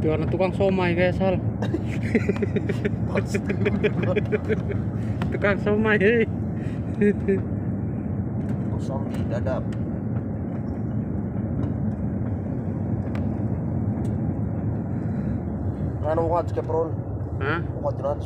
Jualan tukang somai kayak Sal. Tukang somai. Kosong di dadap. Ano mo ka Pron? Hah? Mo ka na.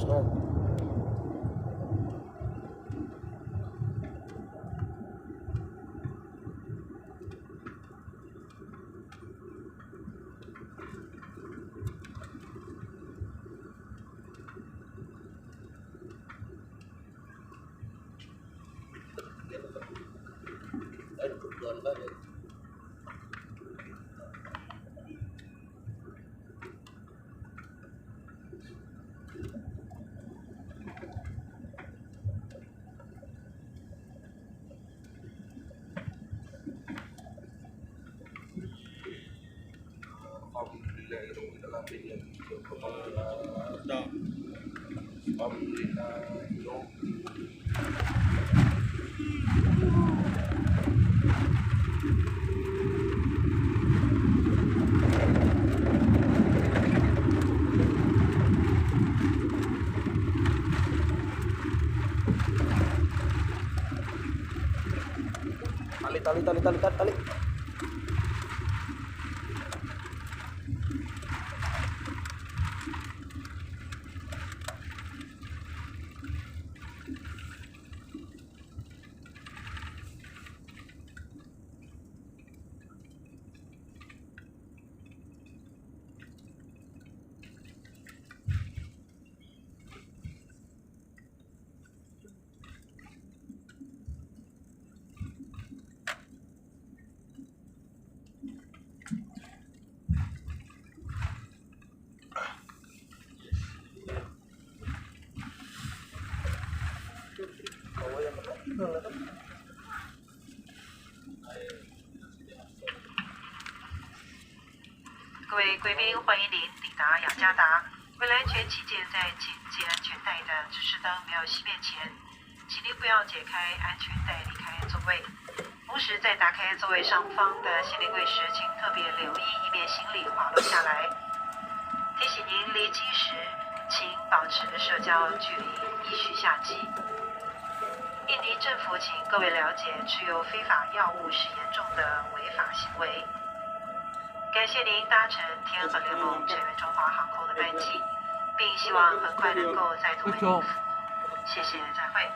Tali.各位贵宾，欢迎您抵达雅加达。为了安全起见，在紧急安全带的指示灯没有熄灭前，请您不要解开安全带离开座位。同时，在打开座位上方的行李柜时，请特别留意，以免行李滑落下来。提醒您离机时，请保持社交距离，依序下机。印尼政府请各位了解，持有非法药物是严重的违法行为。感谢您搭乘天河联盟成员中华航空的班机，并希望很快能够再度为您服务。谢谢，再会。